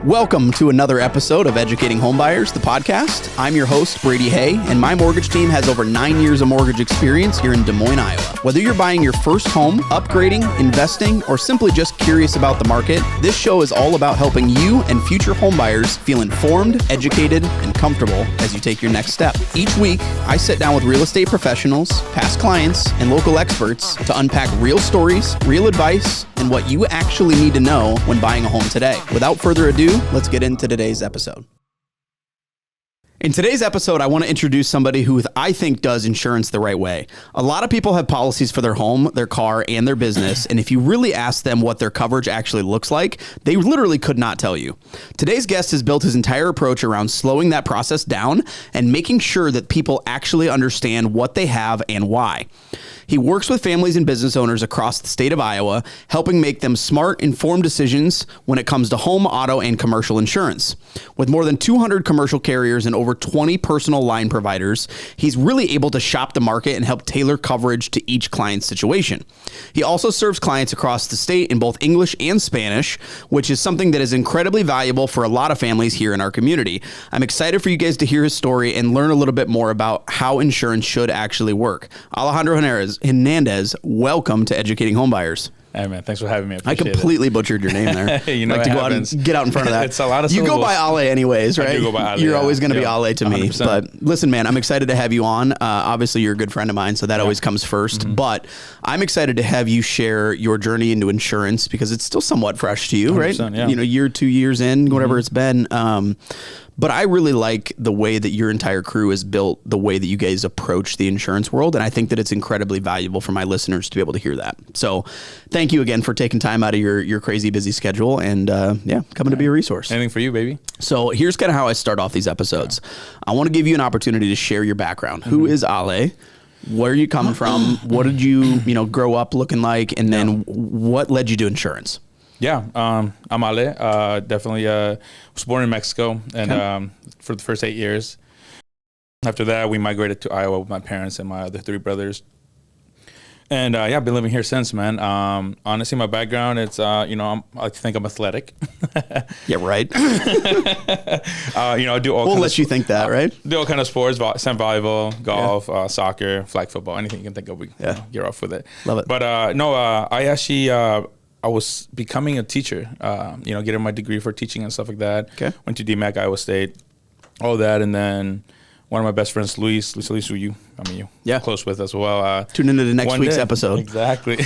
Welcome to another episode of Educating Homebuyers, the podcast. I'm your host, Brady Hay, and my mortgage team has over 9 years of mortgage experience here in Des Moines, Iowa. Whether you're buying your first home, upgrading, investing, or simply just curious about the market, this show is all about helping you and future homebuyers feel informed, educated, and comfortable as you take your next step. Each week, I sit down with real estate professionals, past clients, and local experts to unpack real stories, real advice, and what you actually need to know when buying a home today. Without further ado, let's get into today's episode. In today's episode, I want to introduce somebody who I think does insurance the right way. A lot of people have policies for their home, their car, and their business, and if you really ask them what their coverage actually looks like, they literally could not tell you. Today's guest has built his entire approach around slowing that process down and making sure that people actually understand what they have and why. He works with families and business owners across the state of Iowa, helping make them smart, informed decisions when it comes to home, auto, and commercial insurance. With more than 200 commercial carriers and over 20 personal line providers, he's really able to shop the market and help tailor coverage to each client's situation. He also serves clients across the state in both English and Spanish, which is something that is incredibly valuable for a lot of families here in our community. I'm excited for you guys to hear his story and learn a little bit more about how insurance should actually work. Alejandro Hernandez, welcome to Educating Homebuyers. Hey man, thanks for having me. I completely butchered your name there. You know, like to go out and get out in front of that. It's a lot of syllables. You go by Ale anyways, right? I do go by Ale. You're always going to be Ale to 100%. Me. But listen, man, I'm excited to have you on. Obviously, you're a good friend of mine, so that always comes first. Mm-hmm. But I'm excited to have you share your journey into insurance because it's still somewhat fresh to you, right? Yeah. You know, year, 2 years in, whatever it's been. But I really like the way that your entire crew is built, the way that you guys approach the insurance world. And I think that it's incredibly valuable for my listeners to be able to hear that. So thank you again for taking time out of your crazy busy schedule and coming to be a resource. Anything for you, baby. So here's kind of how I start off these episodes. I want to give you an opportunity to share your background. Mm-hmm. Who is Ale? Where are you coming from? What did you grow up looking like? And then what led you to insurance? Yeah, I'm Ale. Definitely was born in Mexico, and for the first 8 years. After that, we migrated to Iowa with my parents and my other 3 brothers. And I've been living here since, man. Honestly, my background, it's I like to think I'm athletic. Yeah, right. I do all. We'll let you think that, right? Do all kind of sports: sand volleyball, golf, soccer, flag football, anything you can think of. You're off with it. Love it. But I actually. I was becoming a teacher, getting my degree for teaching and stuff like that. Okay. Went to DMAC, Iowa State, all that. And then one of my best friends, Luis, who you're close with as well. Tune into the next week's episode. Exactly.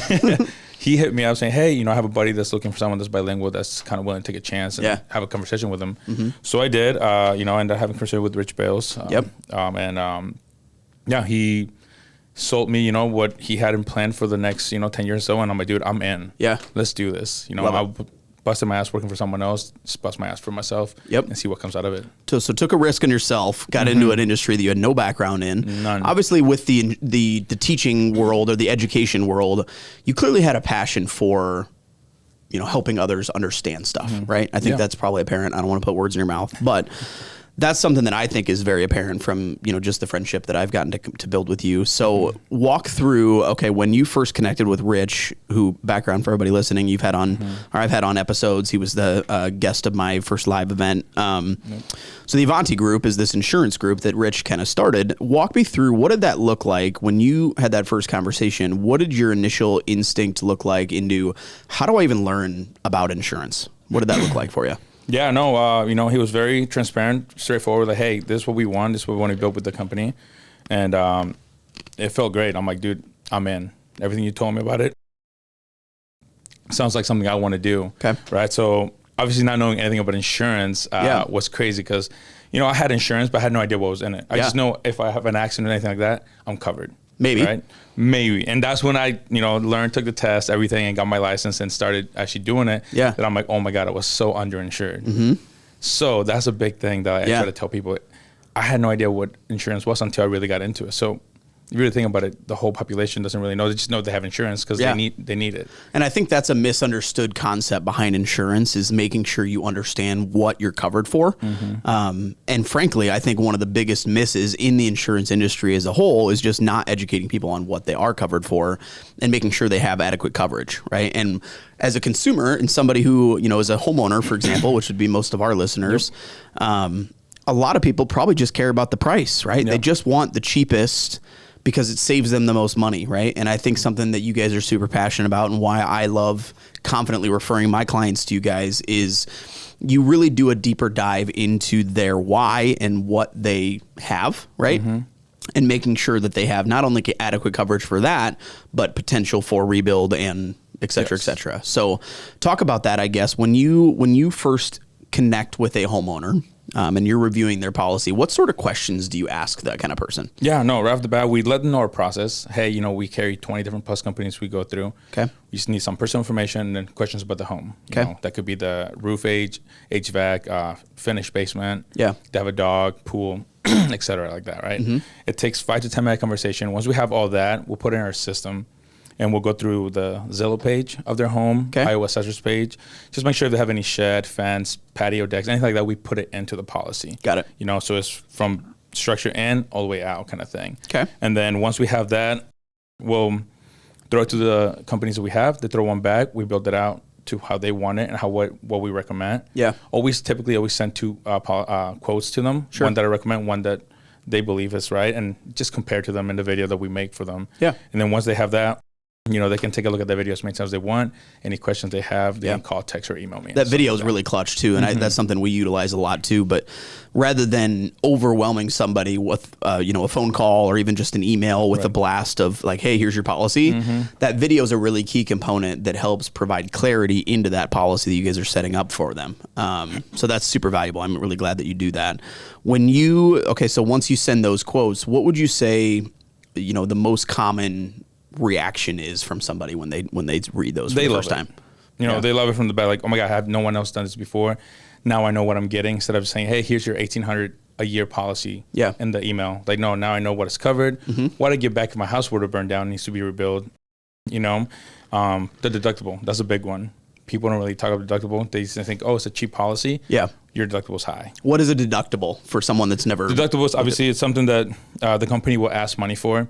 He hit me up saying, hey, I have a buddy that's looking for someone that's bilingual that's kind of willing to take a chance and have a conversation with him. Mm-hmm. So I did, ended up having a conversation with Rich Bales. He sold me, what he had in plan for the next, 10 years or so. And I'm like, dude, I'm in. Yeah. Let's do this. I busted my ass working for someone else, just bust my ass for myself and see what comes out of it. So took a risk on yourself, got into an industry that you had no background in. None. Obviously, with the teaching world or the education world, you clearly had a passion for, helping others understand stuff, right? I think that's probably apparent. I don't want to put words in your mouth, but that's something that I think is very apparent from, just the friendship that I've gotten to build with you. So walk through, when you first connected with Rich, who, background for everybody listening, you've had on, or I've had on episodes. He was the guest of my first live event. So the Avanti group is this insurance group that Rich kind of started. Walk me through, what did that look like when you had that first conversation? What did your initial instinct look like into, how do I even learn about insurance? What did that look like for you? Yeah, no, he was very transparent, straightforward. Like, hey, this is what we want. This is what we want to build with the company. And it felt great. I'm like, dude, I'm in. Everything you told me about it sounds like something I want to do. Okay. Right. So obviously not knowing anything about insurance was crazy because, I had insurance, but I had no idea what was in it. I just know if I have an accident or anything like that, I'm covered. Maybe. Right? Maybe. And that's when I, learned, took the test, everything, and got my license and started actually doing it. Yeah. That I'm like, oh my God, I was so underinsured. Mm-hmm. So that's a big thing that I try to tell people. I had no idea what insurance was until I really got into it. So you really think about it, the whole population doesn't really know. They just know they have insurance because they need it. And I think that's a misunderstood concept behind insurance, is making sure you understand what you're covered for. And frankly, I think one of the biggest misses in the insurance industry as a whole is just not educating people on what they are covered for and making sure they have adequate coverage, right? And as a consumer and somebody who, is a homeowner, for example, which would be most of our listeners, a lot of people probably just care about the price, right? They just want the cheapest because it saves them the most money, right? And I think something that you guys are super passionate about, and why I love confidently referring my clients to you guys, is you really do a deeper dive into their why and what they have, right? And making sure that they have not only adequate coverage for that, but potential for rebuild and et cetera, et cetera. So talk about that, I guess. When you first connect with a homeowner, and you're reviewing their policy, what sort of questions do you ask that kind of person? Yeah, no, right off the bat, we let them know our process. Hey, we carry 20 different plus companies we go through. Okay. We just need some personal information and questions about the home. Okay. That could be the roof age, HVAC, finished basement. Yeah. They have a dog, pool, et cetera, like that, right? It takes 5 to 10 minute conversation. Once we have all that, we'll put it in our system. And we'll go through the Zillow page of their home, Iowa Assessor's page. Just make sure if they have any shed, fence, patio decks, anything like that, we put it into the policy. Got it. So it's from structure in all the way out kind of thing. Okay. And then once we have that, we'll throw it to the companies that we have. They throw one back. We build it out to how they want it and what we recommend. Yeah. Typically always send 2 quotes to them. Sure. One that I recommend, one that they believe is right, and just compare to them in the video that we make for them. Yeah. And then once they have that, they can take a look at the video as many times as they want. Any questions they have, they can call, text, or email me. That video is really clutch too, and that's something we utilize a lot too. But rather than overwhelming somebody with a phone call or even just an email with a blast of like, hey, here's your policy, that video is a really key component that helps provide clarity into that policy that you guys are setting up for them. So that's super valuable. I'm really glad that you do that. So once you send those quotes, what would you say, the most common reaction is from somebody when they read those for the first time? They love it from the bat. Like, oh my God, no one else done this before. Now I know what I'm getting. Instead of saying, hey, here's your $1,800 a year policy in the email. Like, no, now I know what is covered. What I give back if my house were to burn down, needs to be rebuilt. The deductible, that's a big one. People don't really talk about deductible. They just think, oh, it's a cheap policy. Yeah. Your deductible's high. What is a deductible for someone that's never... Deductibles, obviously, it's something that the company will ask money for.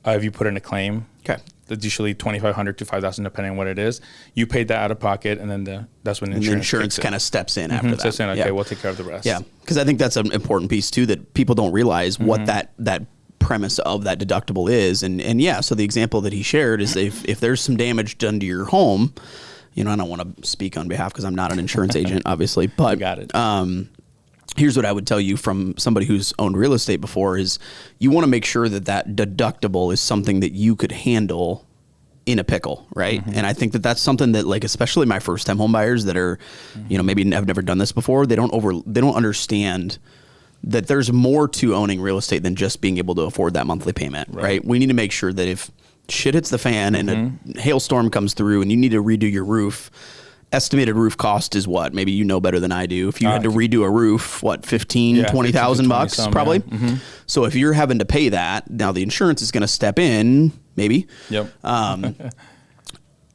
If you put in a claim, that's usually $2,500 to $5,000, depending on what it is. You paid that out of pocket, and then that's when the insurance kind of steps in after that. Steps in, okay, we'll take care of the rest. Yeah, because I think that's an important piece too that people don't realize what that premise of that deductible is. And so the example that he shared is if there's some damage done to your home, I don't want to speak on behalf because I'm not an insurance agent, obviously, but got it. Here's what I would tell you from somebody who's owned real estate before is you want to make sure that deductible is something that you could handle in a pickle, right? And I think that that's something that, like, especially my first time home buyers that are, maybe have never done this before, they don't understand that there's more to owning real estate than just being able to afford that monthly payment, right? We need to make sure that if shit hits the fan and a hailstorm comes through and you need to redo your roof, estimated roof cost is what? Maybe better than I do. If you had to redo a roof, what, $20,000 probably? Yeah. So if you're having to pay that, now the insurance is going to step in, maybe. Yep.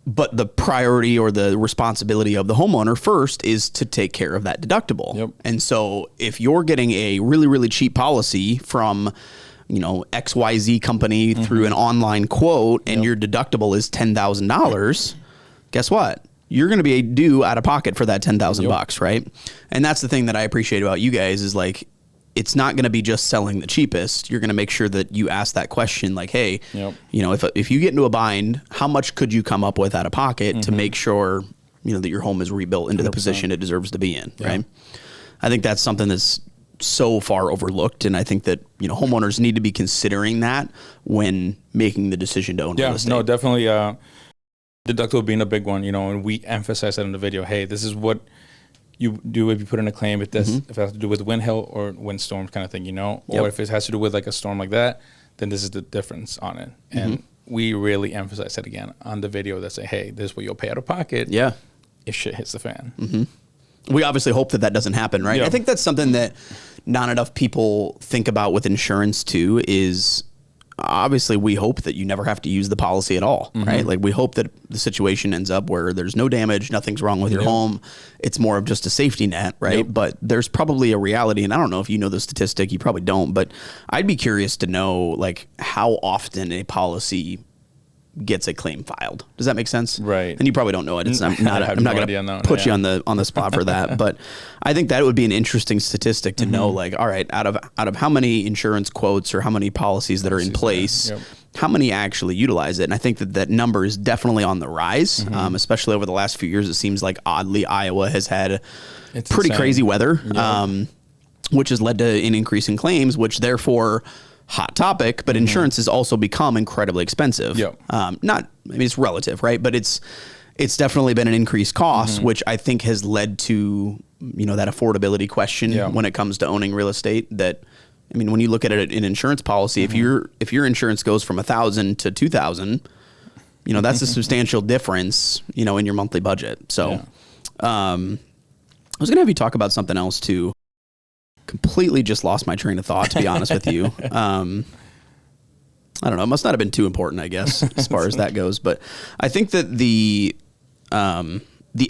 But the priority or the responsibility of the homeowner first is to take care of that deductible. Yep. And so if you're getting a really, really cheap policy from XYZ company through an online quote and your deductible is $10,000, guess what? You're going to be due out of pocket for that $10,000, right? And that's the thing that I appreciate about you guys is, like, it's not going to be just selling the cheapest. You're going to make sure that you ask that question, like, hey, if you get into a bind, how much could you come up with out of pocket to make sure, that your home is rebuilt into 100%. The position it deserves to be in, right? I think that's something that's so far overlooked, and I think that homeowners need to be considering that when making the decision to own real estate. No, definitely. Deductible being a big one, and we emphasize that in the video. Hey, this is what you do if you put in a claim. If it has to do with wind, hail, or windstorm kind of thing, or if it has to do with like a storm like that, then this is the difference on it. And we really emphasize that again on the video that say, hey, this is what you'll pay out of pocket. Yeah, if shit hits the fan. We obviously hope that doesn't happen, right? Yeah. I think that's something that not enough people think about with insurance too is obviously we hope that you never have to use the policy at all, right? Like we hope that the situation ends up where there's no damage, nothing's wrong with your home. It's more of just a safety net, right? But there's probably a reality, and I don't know if you know the statistic, you probably don't, but I'd be curious to know like how often a policy gets a claim filed. Does that make sense? Right. And you probably don't know it. It's I'm not going to put you on the spot for that, but I think that would be an interesting statistic to know, like, all right, out of how many insurance quotes or how many policies that are in place, how many actually utilize it? And I think that number is definitely on the rise, especially over the last few years. It seems like oddly Iowa has had pretty crazy weather, which has led to an increase in claims, which therefore hot topic, but insurance has also become incredibly expensive. It's relative, right? But it's definitely been an increased cost, which I think has led to, that affordability question when it comes to owning real estate. That, I mean, when you look at it in insurance policy, if your insurance goes from $1,000 to $2,000, that's a substantial difference, in your monthly budget. So, I was gonna have you talk about something else too. Completely just lost my train of thought, to be honest with you. I don't know. It must not have been too important, I guess, as far as that goes. But I think that the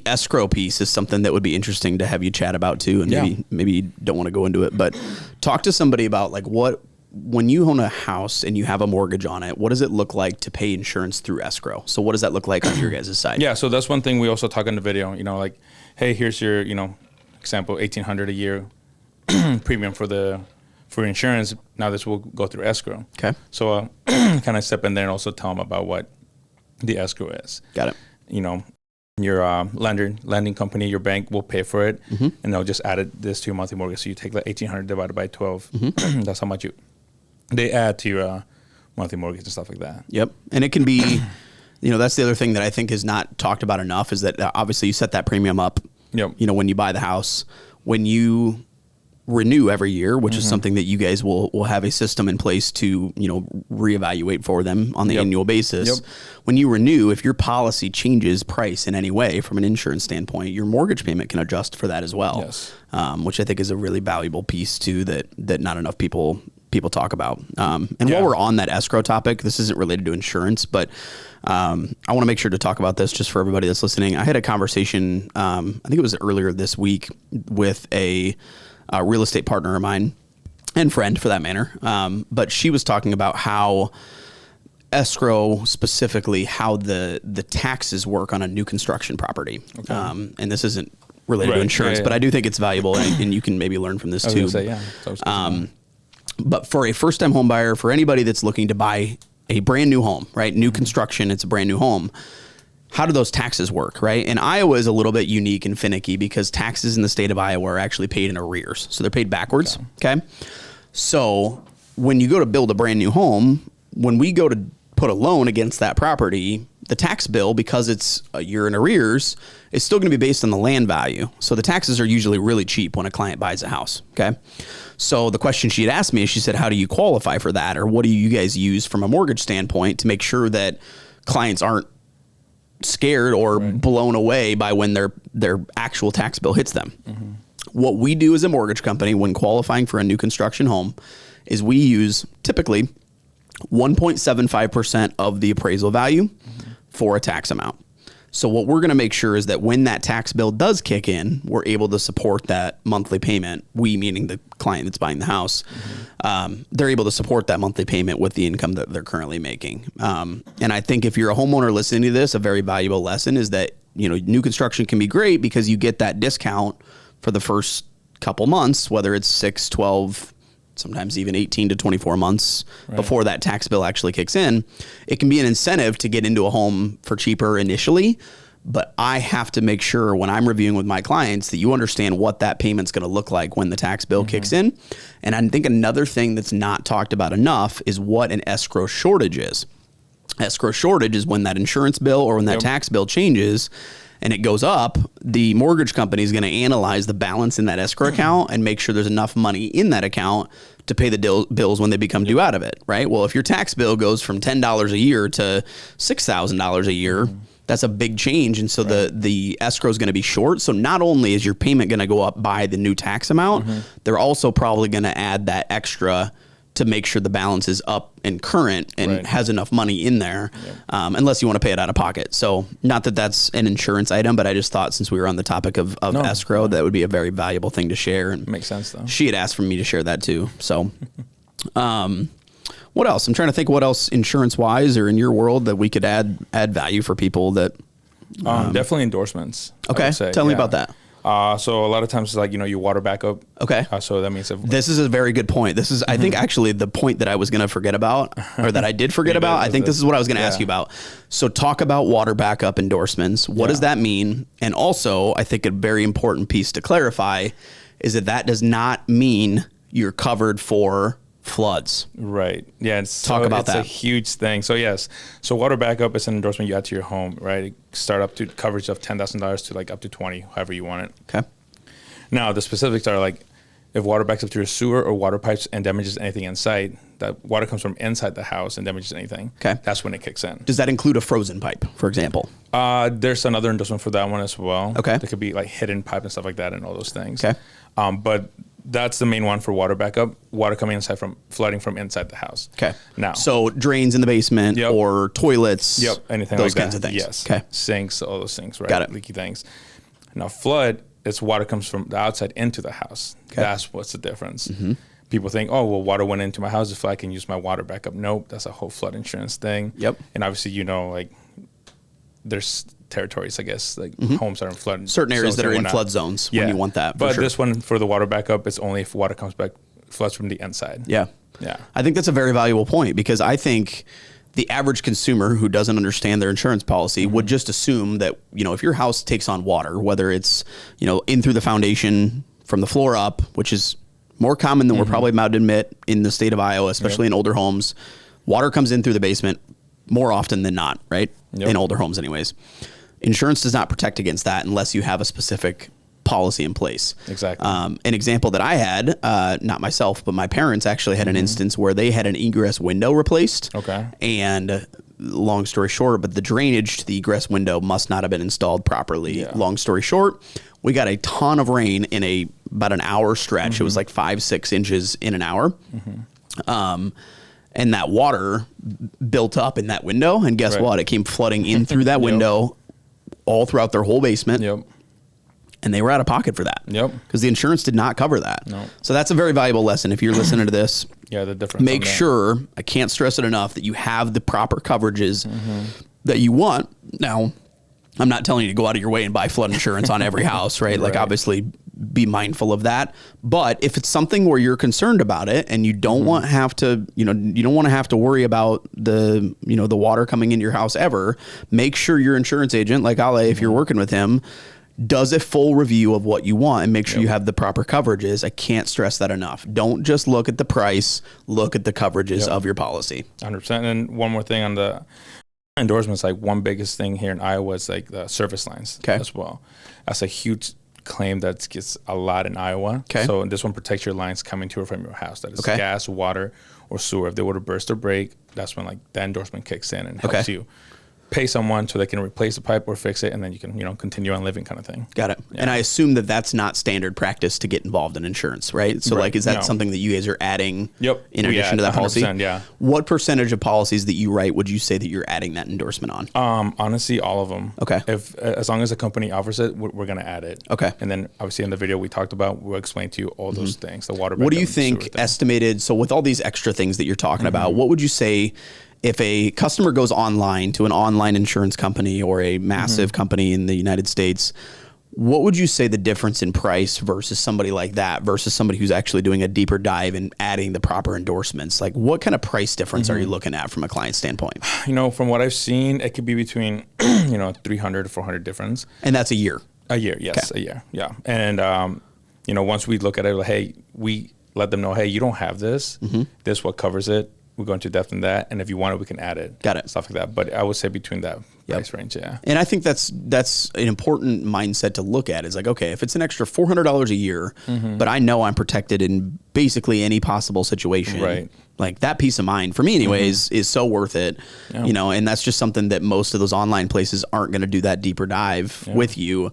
escrow piece is something that would be interesting to have you chat about too. And maybe you don't want to go into it, but talk to somebody about like when you own a house and you have a mortgage on it, what does it look like to pay insurance through escrow? So what does that look like on your guys' side? Yeah. So that's one thing we also talk in the video, like, hey, here's your, example, $1,800 a year premium for insurance. Now this will go through escrow. Okay. So kind of step in there and also tell them about what the escrow is. Got it. Your lending company, your bank will pay for it, and they'll just add this to your monthly mortgage. So you take like $1,800 divided by 12. That's how much they add to your monthly mortgage and stuff like that. Yep. And it can be, that's the other thing that I think is not talked about enough is that obviously you set that premium up. Yep. When you buy the house, when you renew every year, which is something that you guys will have a system in place to, reevaluate for them on the annual basis. When you renew, if your policy changes price in any way from an insurance standpoint, your mortgage payment can adjust for that as well. Yes. Which I think is a really valuable piece too, that not enough people talk about. And while we're on that escrow topic, this isn't related to insurance, but I want to make sure to talk about this just for everybody that's listening. I had a conversation, I think it was earlier this week, with a real estate partner of mine and friend for that matter. But she was talking about how escrow, specifically how the taxes work on a new construction property. Okay. And this isn't related to insurance, but I do think it's valuable and you can maybe learn from this too. But for a first time home buyer, for anybody that's looking to buy a brand new home, right? New construction, it's a brand new home. How do those taxes work, right? And Iowa is a little bit unique and finicky because taxes in the state of Iowa are actually paid in arrears. So they're paid backwards, okay? So when you go to build a brand new home, when we go to put a loan against that property, the tax bill, because it's a year in arrears, is still gonna be based on the land value. So the taxes are usually really cheap when a client buys a house, okay? So the question she had asked me is, she said, how do you qualify for that? Or what do you guys use from a mortgage standpoint to make sure that clients aren't scared or blown away by when their actual tax bill hits them? What we do as a mortgage company when qualifying for a new construction home is we use typically 1.75% of the appraisal value for a tax amount. So what we're going to make sure is that when that tax bill does kick in, we're able to support that monthly payment. We, meaning the client that's buying the house, they're able to support that monthly payment with the income that they're currently making. And I think if you're a homeowner listening to this, a very valuable lesson is that, new construction can be great because you get that discount for the first couple months, whether it's 6, 12, sometimes even 18 to 24 months before that tax bill actually kicks in. It can be an incentive to get into a home for cheaper initially, but I have to make sure when I'm reviewing with my clients that you understand what that payment's going to look like when the tax bill kicks in. And I think another thing that's not talked about enough is what an escrow shortage is. Escrow shortage is when that insurance bill or when that tax bill changes and it goes up, the mortgage company is going to analyze the balance in that escrow account and make sure there's enough money in that account to pay the bills when they become due out of it, right? Well, if your tax bill goes from $10 a year to $6,000 a year, that's a big change. And so the escrow is going to be short. So not only is your payment going to go up by the new tax amount, they're also probably going to add that extra to make sure the balance is up and current and has enough money in there, unless you want to pay it out of pocket. So not that that's an insurance item, but I just thought since we were on the topic of escrow, that would be a very valuable thing to share. And makes sense though. She had asked for me to share that too. So, what else? I'm trying to think what else insurance wise or in your world that we could add value for people that. Definitely endorsements. Okay. Tell me about that. So a lot of times it's like, your water backup. Okay. So that means this is a very good point. This is, I think, actually the point that I was going to forget about, or that I did forget about. I think this is what I was going to ask you about. So talk about water backup endorsements. What does that mean? And also, I think a very important piece to clarify is that does not mean you're covered for floods. Right. Yeah. Talk about that. It's a huge thing. So yes. So water backup is an endorsement you add to your home, right? Start up to coverage of $10,000 to like up to 20, however you want it. Okay. Now the specifics are like if water backs up to your sewer or water pipes and damages anything inside, that water comes from inside the house and damages anything. Okay. That's when it kicks in. Does that include a frozen pipe, for example? There's another endorsement for that one as well. Okay. There could be like hidden pipe and stuff like that and all those things. Okay. But that's the main one for water backup. Water coming inside from flooding from inside the house. Okay. Now, so drains in the basement or toilets. Yep. Anything those like kinds that. of things. Yes. Okay. Sinks, all those things, right? Got it. Leaky things. Now, flood, it's water comes from the outside into the house. Okay. That's what's the difference. Mm-hmm. People think, oh, well, water went into my house if I can use my water backup. Nope. That's a whole flood insurance thing. Yep. And obviously, like there's territories, I guess, like homes that are in flood. Certain areas that are in flood zones when you want that. But this one for the water backup, it's only if water comes back, floods from the inside. Yeah. Yeah. I think that's a very valuable point because I think the average consumer who doesn't understand their insurance policy would just assume that, if your house takes on water, whether it's, in through the foundation from the floor up, which is more common than we're probably about to admit in the state of Iowa, especially in older homes, water comes in through the basement more often than not, right? In older homes anyways. Insurance does not protect against that unless you have a specific policy in place. Exactly. An example that I had, not myself, but my parents actually had an instance where they had an egress window replaced. Okay. And long story short, but the drainage to the egress window must not have been installed properly. Yeah. Long story short, we got a ton of rain in about an hour stretch. It was like 5-6 inches in an hour. And that water built up in that window. And guess what? It came flooding in through that window all throughout their whole basement. Yep. And they were out of pocket for that. Yep. Because the insurance did not cover that. No. So that's a very valuable lesson. If you're listening to this, the difference. Make sure, I can't stress it enough, that you have the proper coverages that you want. Now, I'm not telling you to go out of your way and buy flood insurance on every house, right? Like obviously be mindful of that. But if it's something where you're concerned about it and you don't want to have to, you don't want to have to worry about the, the water coming into your house ever, make sure your insurance agent, like Ale, if you're working with him, does a full review of what you want and make sure you have the proper coverages. I can't stress that enough. Don't just look at the price, look at the coverages of your policy. 100%. And one more thing on the endorsements, like one biggest thing here in Iowa is like the service lines as well. That's a huge claim that gets a lot in Iowa. Okay. So this one protects your lines coming to or from your house. That is gas, water, or sewer. If they were to burst or break, that's when like the endorsement kicks in and helps you pay someone so they can replace the pipe or fix it, and then you can continue on living kind of thing. Got it. Yeah. And I assume that that's not standard practice to get involved in insurance, right? So like, is that something that you guys are adding in addition to that policy? Yeah. What percentage of policies that you write would you say that you're adding that endorsement on? Honestly, all of them. Okay. As long as the company offers it, we're going to add it. Okay. And then obviously in the video we talked about, we'll explain to you all those things, the water. What do you think estimated? So with all these extra things that you're talking about, what would you say if a customer goes online to an online insurance company or a massive company in the United States, what would you say the difference in price versus somebody like that versus somebody who's actually doing a deeper dive and adding the proper endorsements? Like what kind of price difference are you looking at from a client standpoint? From what I've seen, it could be between, 300 to 400 difference. And that's a year? A year, yes, a year, yeah. And, once we look at it, like, hey, we let them know, hey, you don't have this. This is what covers it. We go into depth in that, and if you want it, we can add it. Got it. Stuff like that. But I would say between that price range, And I think that's an important mindset to look at. Is like, okay, if it's an extra $400 a year, but I know I'm protected in basically any possible situation, right? Like that peace of mind for me, anyways, is so worth it. And that's just something that most of those online places aren't going to do that deeper dive with you.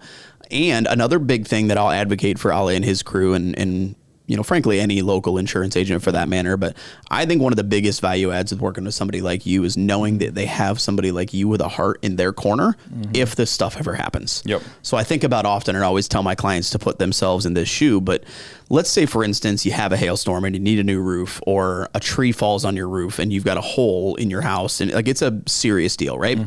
And another big thing that I'll advocate for Ale and his crew, and frankly, any local insurance agent for that matter. But I think one of the biggest value adds of working with somebody like you is knowing that they have somebody like you with a heart in their corner if this stuff ever happens. Yep. So I think about often and always tell my clients to put themselves in this shoe. But let's say, for instance, you have a hailstorm and you need a new roof, or a tree falls on your roof and you've got a hole in your house, and like it's a serious deal, right?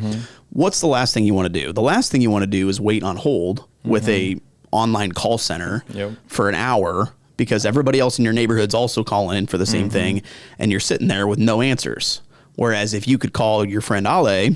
What's the last thing you want to do? The last thing you want to do is wait on hold with a online call center for an hour, because everybody else in your neighborhood's also calling in for the same thing, and you're sitting there with no answers. Whereas if you could call your friend Ale,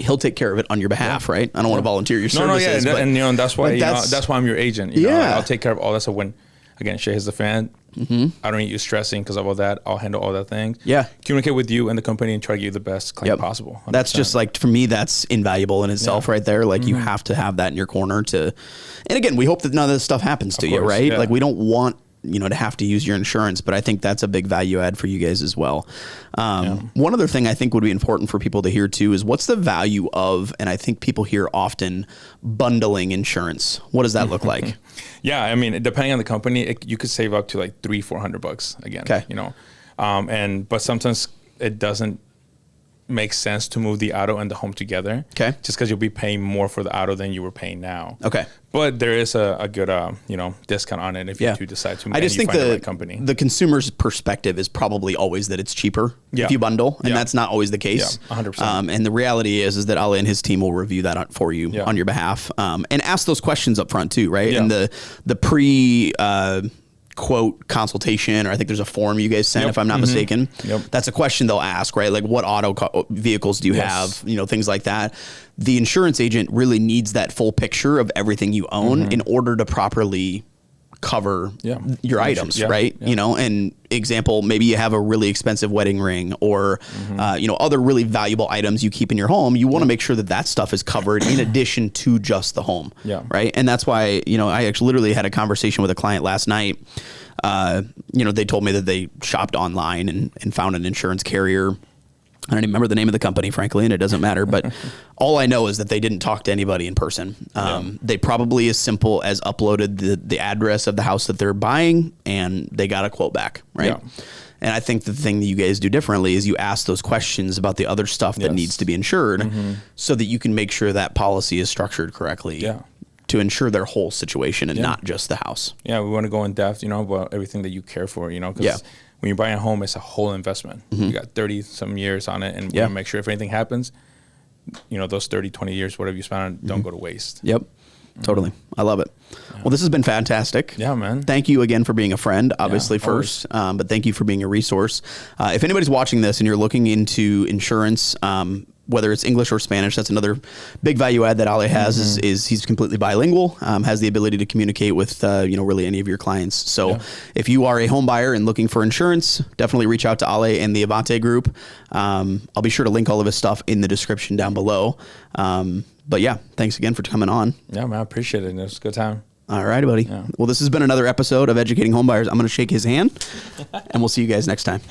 he'll take care of it on your behalf, right? I don't want to volunteer your services. No, and that's why that's why I'm your agent. You know, I'll take care of all that. So when again shit hits the fan, I don't need you stressing because of all that. I'll handle all that things. Yeah, communicate with you and the company and try to give you the best claim possible. 100%. That's just like, for me, that's invaluable in itself right there. Like you have to have that in your corner to, and again, we hope that none of this stuff happens to you, right? Like we don't want, to have to use your insurance, but I think that's a big value add for you guys as well. One other thing I think would be important for people to hear too is what's the value of, and I think people hear often, bundling insurance. What does that look like? Yeah, I mean, depending on the company, you could save up to like $300-400 again. Okay. But sometimes it doesn't make sense to move the auto and the home together. Okay. Just because you'll be paying more for the auto than you were paying now. Okay. But there is a good discount on it if you do decide to. I just think the right company. The consumer's perspective is probably always that it's cheaper if you bundle, and that's not always the case. Yeah, 100%. And the reality is that Ale and his team will review that for you on your behalf, and ask those questions up front too, right? Yeah. And the pre quote consultation, or I think there's a form you guys send if I'm not mistaken. That's a question they'll ask, right? Like, what vehicles do you have? Things like that. The insurance agent really needs that full picture of everything you own in order to properly cover your items, right? And example, maybe you have a really expensive wedding ring, or other really valuable items you keep in your home. You want to make sure that stuff is covered in addition to just the home, right? And that's why, I actually literally had a conversation with a client last night. They told me that they shopped online and found an insurance carrier. I don't even remember the name of the company, frankly, and it doesn't matter. But all I know is that they didn't talk to anybody in person. They probably as simple as uploaded the address of the house that they're buying, and they got a quote back, right? Yeah. And I think the thing that you guys do differently is you ask those questions about the other stuff that needs to be insured, so that you can make sure that policy is structured correctly. To ensure their whole situation and not just the house. Yeah, we want to go in depth, about everything that you care for, because when you're buying a home, it's a whole investment. You got 30 some years on it, and we want to make sure if anything happens, those 30, 20 years, whatever you spend on it, don't go to waste. Yep. Totally. I love it. Well, this has been fantastic. Yeah, man. Thank you again for being a friend, obviously first, but thank you for being a resource. If anybody's watching this and you're looking into insurance, whether it's English or Spanish, that's another big value add that Ale has is he's completely bilingual, has the ability to communicate with, really any of your clients. So if you are a home buyer and looking for insurance, definitely reach out to Ale and the Avante group. I'll be sure to link all of his stuff in the description down below. But yeah, thanks again for coming on. Yeah, man, I appreciate it. It was a good time. All right, buddy. Yeah. Well, this has been another episode of Educating Homebuyers. I'm going to shake his hand, and we'll see you guys next time.